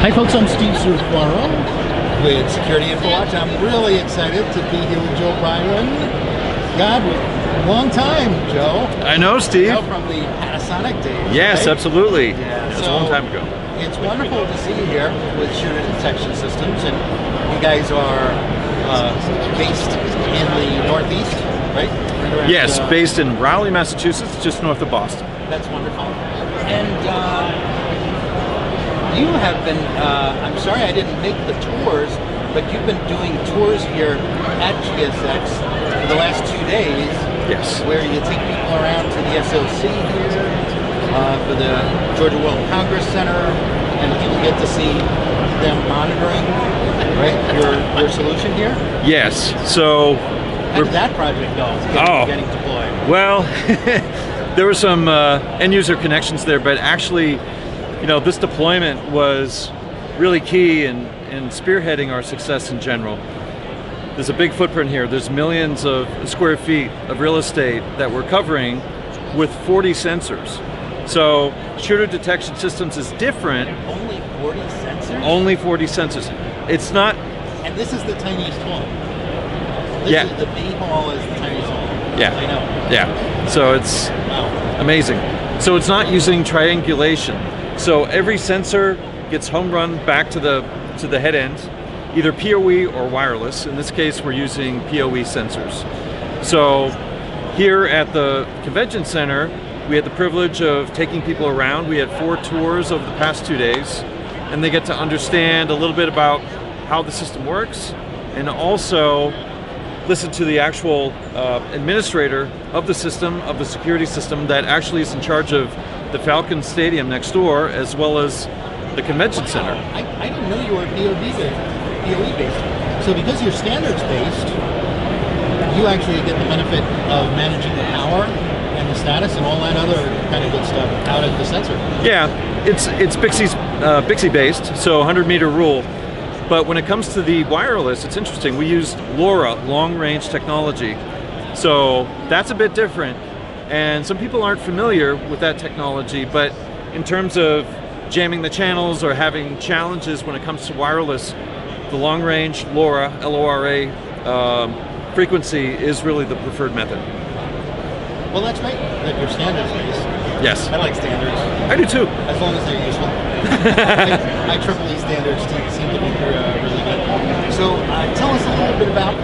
Hi folks, I'm Steve Surfaro with SecurityInfoWatch. I'm really excited to be here with Joe Byron. God, long time, Joe. I know, Steve. You know, from the Panasonic days. Yes, right? absolutely. Yeah, it was a long time ago. It's wonderful to see you here with shooter detection systems, and you guys are based in the Northeast, right? Yes, based in Raleigh, Massachusetts, just north of Boston. That's wonderful. And you have been, I'm sorry I didn't make the tours, but you've been doing tours here at GSX for the last 2 days. Yes. Where you take people around to the SOC here, for the Georgia World Congress Center, and people get to see them monitoring, right, your solution here? Yes, so... How did that project go, getting deployed? Well, there were some end-user connections there, but actually, you know, this deployment was really key in spearheading our success in general. There's a big footprint here. There's millions of square feet of real estate that we're covering with 40 sensors. So shooter detection systems is different. Only 40 sensors? Only 40 sensors. It's not... And this is the tiniest hall. Yeah. The B hall is the tiniest hall. Yeah. I know. Yeah. So it's amazing. So it's not using triangulation. So every sensor gets home run back to the head end, either PoE or wireless. In this case, we're using PoE sensors. So here at the convention center, we had the privilege of taking people around. We had 4 tours over the past 2 days, and they get to understand a little bit about how the system works, and also listen to the actual administrator of the system, of the security system that actually is in charge of the Falcon Stadium next door, as well as the convention center. I didn't know you were PoE based. So because you're standards based, you actually get the benefit of managing the power and the status and all that other kind of good stuff out of the sensor. Yeah, it's Bixby based, so 100-meter rule. But when it comes to the wireless, it's interesting. We used LoRa, long-range technology. So that's a bit different. And some people aren't familiar with that technology, but in terms of jamming the channels or having challenges when it comes to wireless, the long-range LoRa, L-O-R-A frequency is really the preferred method. Well, that's great that you're standards-based. Yes. I like standards. I do too. As long as they're useful. IEEE standards seem to be really good. So tell us a little bit about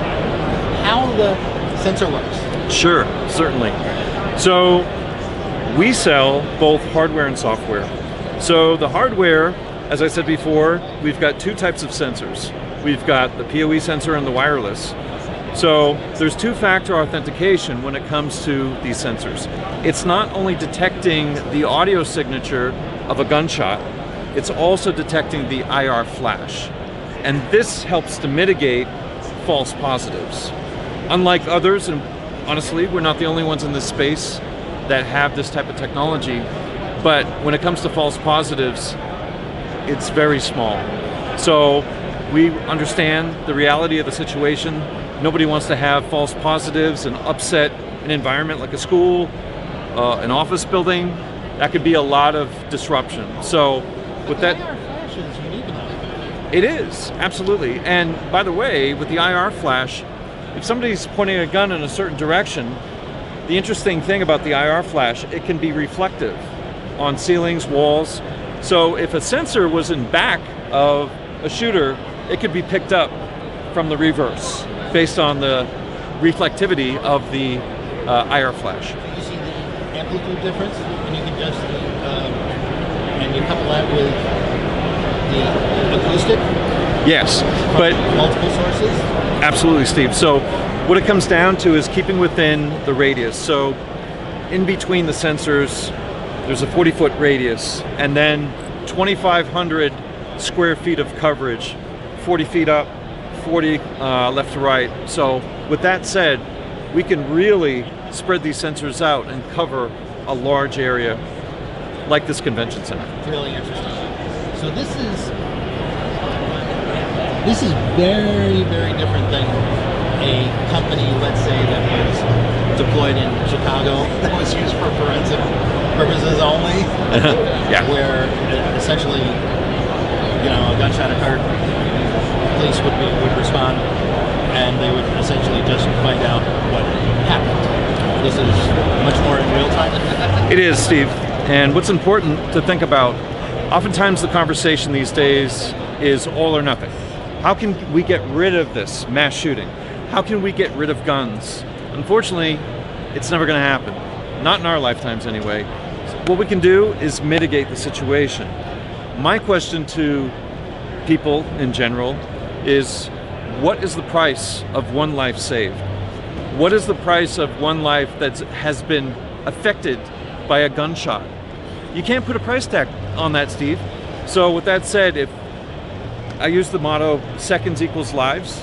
how the sensor works. Sure, certainly. So we sell both hardware and software. So the hardware, as I said before, we've got 2 types of sensors. We've got the PoE sensor and the wireless. So there's 2-factor authentication when it comes to these sensors. It's not only detecting the audio signature of a gunshot, it's also detecting the IR flash. And this helps to mitigate false positives. Unlike others, and honestly, we're not the only ones in this space that have this type of technology, but when it comes to false positives, it's very small. So we understand the reality of the situation. Nobody wants to have false positives and upset an environment like a school, an office building. That could be a lot of disruption. So with that, IR flash is unique enough. It is, absolutely. And by the way, with the IR flash, if somebody's pointing a gun in a certain direction, the interesting thing about the IR flash, it can be reflective on ceilings, walls. So if a sensor was in back of a shooter, it could be picked up from the reverse based on the reflectivity of the IR flash. So you see the amplitude difference, and you can just and you couple that with the acoustic. Yes, but multiple sources. Absolutely, Steve. So what it comes down to is keeping within the radius. So in between the sensors, there's a 40-foot radius, and then 2,500 square feet of coverage, 40 feet up, 40 left to right. So with that said, we can really spread these sensors out and cover a large area like this convention center. Really interesting. So this is very, very different than a company, let's say, that was deployed in Chicago that was used for forensic purposes only. Yeah. Where essentially, you know, a gunshot occurred, police would respond, and they would essentially just find out what happened. This is much more in real time. It is, Steve. And what's important to think about, oftentimes the conversation these days is all or nothing. How can we get rid of this mass shooting? How can we get rid of guns? Unfortunately, it's never going to happen. Not in our lifetimes anyway. What we can do is mitigate the situation. My question to people in general is, what is the price of one life saved? What is the price of one life that has been affected by a gunshot? You can't put a price tag on that, Steve. So with that said, if I use the motto, seconds equals lives.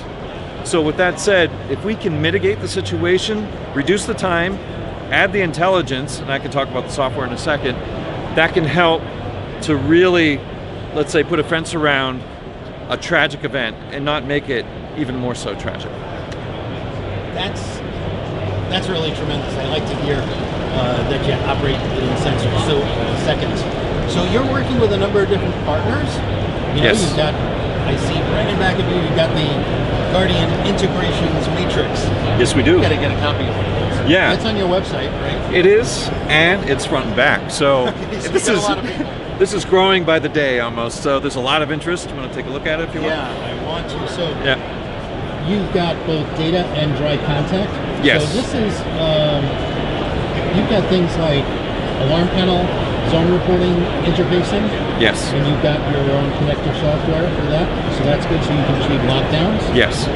So with that said, if we can mitigate the situation, reduce the time, add the intelligence, and I can talk about the software in a second, that can help to really, let's say, put a fence around a tragic event and not make it even more so tragic. That's really tremendous. I like to hear that you operate in sensors. So seconds. So you're working with a number of different partners. You know, Yes. You've got, I see right in back of you, you've got the Guardian Integrations Matrix. Yes, we do. You got to get a copy of it. Yeah. It's on your website, right? It is, and it's front and back. So So this you got is a lot of people. this is growing by the day almost. So there's a lot of interest. You want to take a look at it if you want? Yeah, I want to. So Yeah. you've got both data and dry contact. Yes. So this is, you've got things like alarm panel, zone reporting, interfacing, Yes. and you've got your own connector software for that. So that's good. So you can achieve lockdowns. Yes.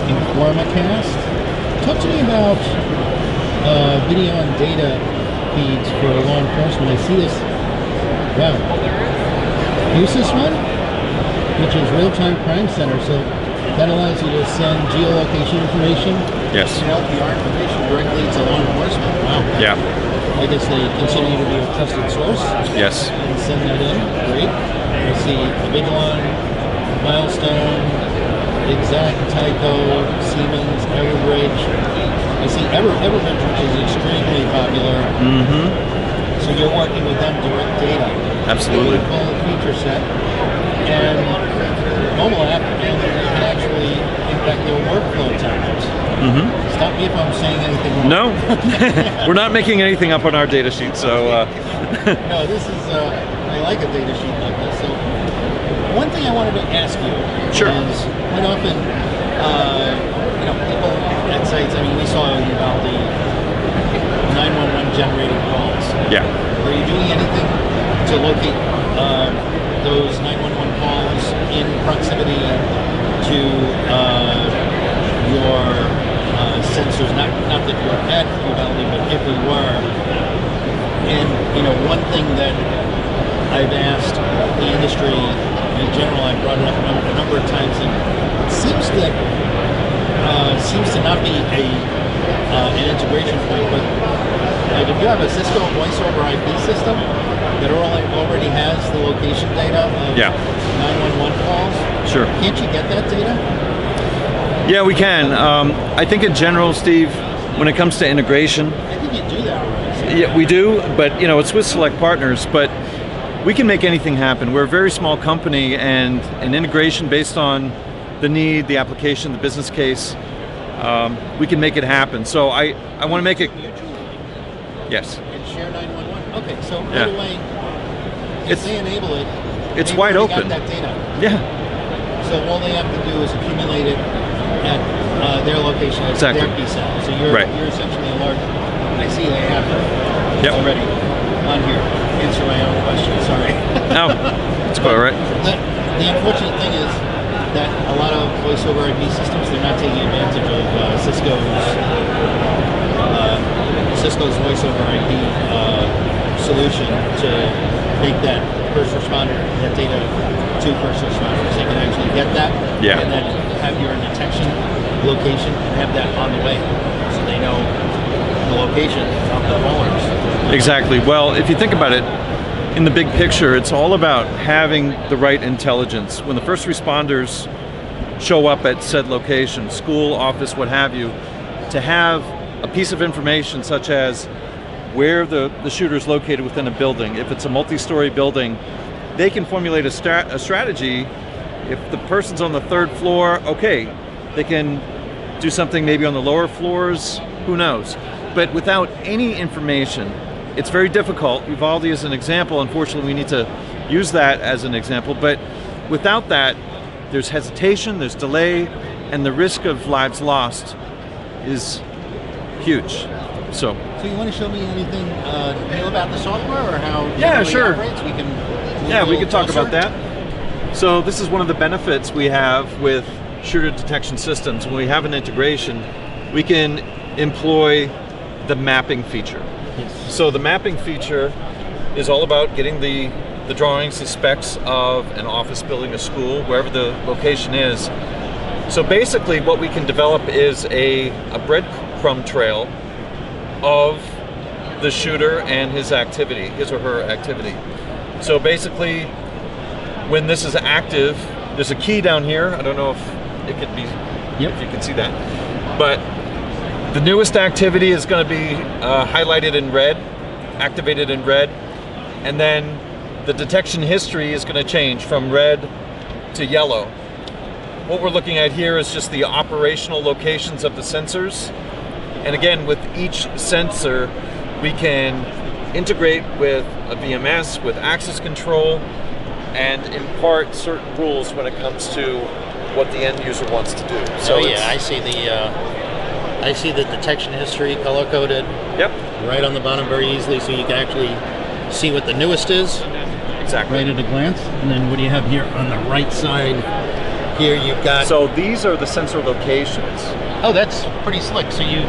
Informicast. Talk to me about video and data feeds for law enforcement. I see this. Wow. Use this one, which is real-time crime center. So that allows you to send geolocation information Yes. and LPR information directly to law enforcement. Wow. Yeah. I guess they continue to be a trusted source Yes. and send that in. Great. I see Avigilon, Milestone, Exact, Tyco, Siemens, Everbridge. I see Everbridge, which is extremely popular. Mm-hmm. So you're working with them direct data. Absolutely. Full feature set. And mobile app, and it can actually impact their workflow times. Mm-hmm. Stop me if I'm saying anything wrong. No, we're not making anything up on our data sheet. So No, this is, I like a data sheet like this. So one thing I wanted to ask you Sure. is quite often, you know, people at sites, I mean, we saw the 911 generated calls. yeah. Are you doing anything to locate those 911 calls in proximity to your sensors? Not that you're at Uvalde, but if we were. And you know, one thing that I've asked the industry in general, I've brought it up a number of times, and it seems to not be an integration point, but like if you have a Cisco voice over IP system that already has the location data of Yeah. 911 calls, Sure. can't you get that data? Yeah, we can. I think in general, Steve, when it comes to integration, I think you do that already. yeah, we do, but you know, it's with select partners, but we can make anything happen. We're a very small company, and an integration based on the need, the application, the business case, we can make it happen. So I want to make it, yes. And share 911. Okay, so Yeah. by the way, if It's- they enable it, it's they've wide already open. got that data. Yeah, So all they have to do is accumulate it at their location, at Exactly. their PSAP. So you're Right. essentially a large. I see they have it Yep. already on here. Answer my own question. Sorry. no, it's quite all right. The unfortunate thing is that a lot of voice over IP systems, they're not taking advantage of Cisco's voice over IP solution to make that first responder, that data to first responders. They can actually get that Yeah. and then have your detection location and have that on the way so they know the location of the haulers. Exactly. Well, if you think about it, in the big picture, it's all about having the right intelligence. When the first responders show up at said location, school, office, what have you, to have a piece of information such as where the shooter is located within a building. If it's a multi-story building, they can formulate a strategy. If the person's on the 3rd floor, okay, they can do something maybe on the lower floors, who knows. But without any information, it's very difficult. Uvalde is an example. Unfortunately, we need to use that as an example. But without that, there's hesitation, there's delay, and the risk of lives lost is huge. So you want to show me anything new about the software, or how it sure. operates? We can talk about that. So this is one of the benefits we have with shooter detection systems. When we have an integration, we can employ the mapping feature. Yes. So the mapping feature is all about getting the drawings, the specs of an office building, a school, wherever the location is. So basically what we can develop is a breadcrumb trail of the shooter and his activity, his or her activity. So basically, when this is active, there's a key down here. I don't know if it could be, if you can see that. But the newest activity is going to be highlighted in red, activated in red, and then the detection history is going to change from red to yellow. What we're looking at here is just the operational locations of the sensors. And again, with each sensor, we can integrate with a VMS, with access control, and impart certain rules when it comes to what the end user wants to do. So I see the detection history color coded. Yep. Right on the bottom very easily, so you can actually see what the newest is. Exactly. Right at a glance. And then what do you have here on the right side? Here you've got... So these are the sensor locations. Oh, that's pretty slick. So you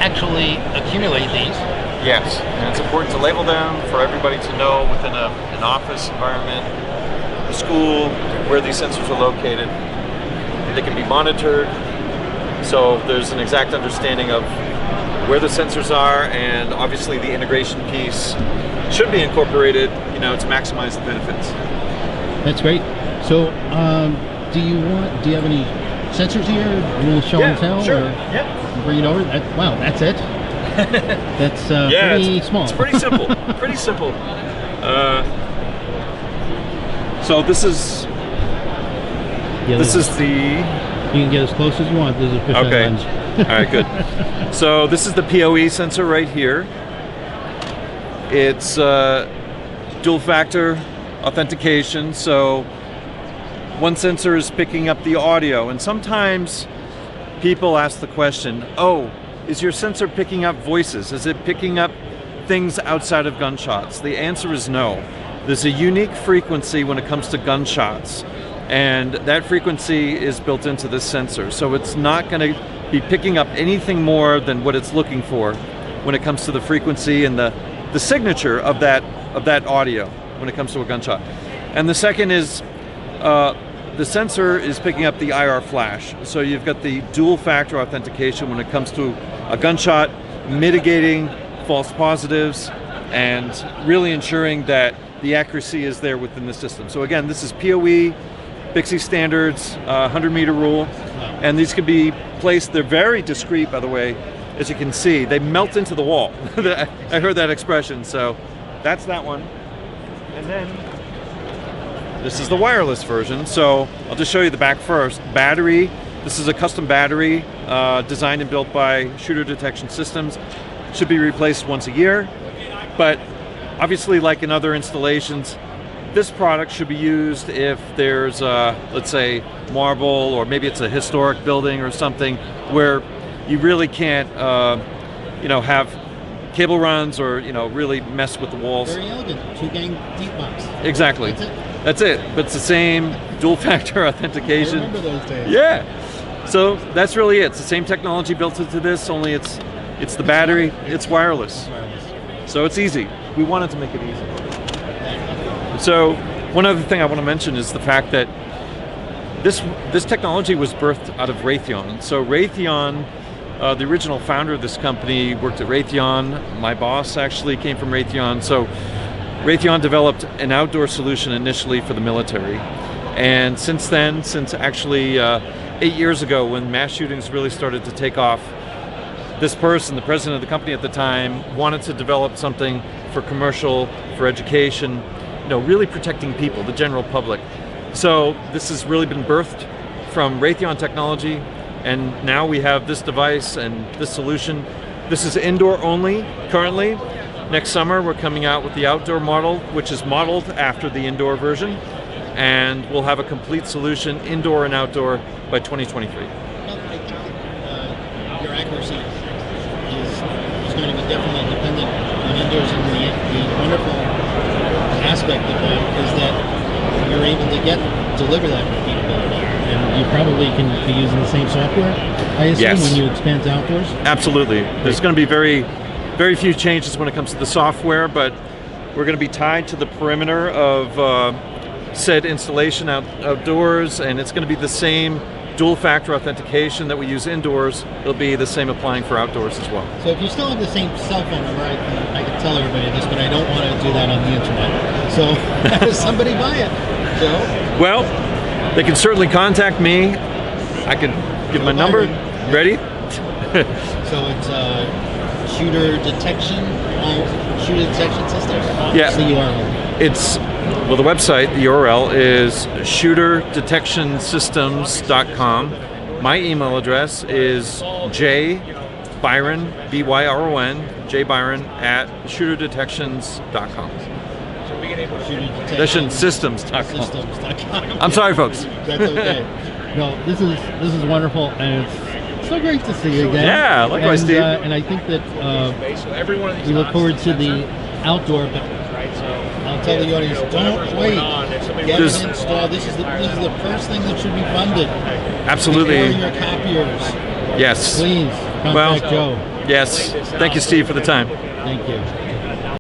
actually accumulate these. Yes, and it's important to label them for everybody to know within an office environment, a school, where these sensors are located. They can be monitored, so there's an exact understanding of where the sensors are, and obviously the integration piece should be incorporated, to maximize the benefits. That's great. So, do you have any sensors here? You want to show and tell? Sure. Or bring it over? Wow, that's it. That's pretty small. It's pretty simple. Pretty simple. So this is the. You can get as close as you want. This is a fisheye lens. All right, good. So this is the PoE sensor right here. It's dual factor authentication. So one sensor is picking up the audio, and sometimes people ask the question, oh, is your sensor picking up voices? Is it picking up things outside of gunshots? The answer is no. There's a unique frequency when it comes to gunshots, and that frequency is built into this sensor. So it's not going to be picking up anything more than what it's looking for when it comes to the frequency and the signature of that audio when it comes to a gunshot. And the second is the sensor is picking up the IR flash. So you've got the dual factor authentication when it comes to a gunshot, mitigating false positives and really ensuring that the accuracy is there within the system. So again, this is PoE, Bixby standards, 100-meter rule, and these can be placed, they're very discreet, by the way, as you can see. They melt into the wall. I heard that expression, so that's that one. And then this is the wireless version, so I'll just show you the back first. Battery, this is a custom battery designed and built by Shooter Detection Systems. Should be replaced once a year, but obviously, like in other installations, this product should be used if there's, let's say, marble, or maybe it's a historic building or something where you really can't, have cable runs or, really mess with the walls. Very elegant, 2-gang deep box. Exactly. That's it. But it's the same dual factor authentication. I remember those days. Yeah. So that's really it. It's the same technology built into this, only it's the battery, it's wireless. So it's easy. We wanted to make it easy. So one other thing I want to mention is the fact that this technology was birthed out of Raytheon. So Raytheon, the original founder of this company, worked at Raytheon. My boss actually came from Raytheon. So Raytheon developed an outdoor solution initially for the military. And since then, since actually 8 years ago when mass shootings really started to take off, this person, the president of the company at the time, wanted to develop something for commercial, for education, really protecting people, the general public. So this has really been birthed from Raytheon technology, and now we have this device and this solution. This is indoor only currently. Next summer we're coming out with the outdoor model, which is modeled after the indoor version, and we'll have a complete solution indoor and outdoor by 2023. Your accuracy is going to be definitely dependent on indoors, and the wonderful aspect of that is that you're able to deliver that repeatability, and you probably can be using the same software, I assume, yes, when you expand to outdoors? Absolutely. There's going to be very few changes when it comes to the software, but we're going to be tied to the perimeter of said installation outdoors, and it's going to be the same dual factor authentication that we use indoors. It'll be the same applying for outdoors as well. So if you still have the same cell phone number, I can tell everybody this, but I don't want to do that on the internet. So how does somebody buy it, Joe? Well, they can certainly contact me. I can give my number. Ready? So it's shooter detection systems? Yeah. What's the URL? Well, the website, the URL is shooterdetectionsystems.com. My email address is jbyron, B-Y-R-O-N, jbyron at shooterdetections.com. Detectionsystems.com. I'm sorry, folks. That's okay. No, this is wonderful, and it's so great to see you again. Yeah, likewise, Steve. And I think that we look forward to the outdoor, but I'll tell the audience, don't wait. Get it installed. This is the first thing that should be funded. Absolutely. Before your copiers. Yes. Please contact Joe. Yes. Thank you, Steve, for the time. Thank you.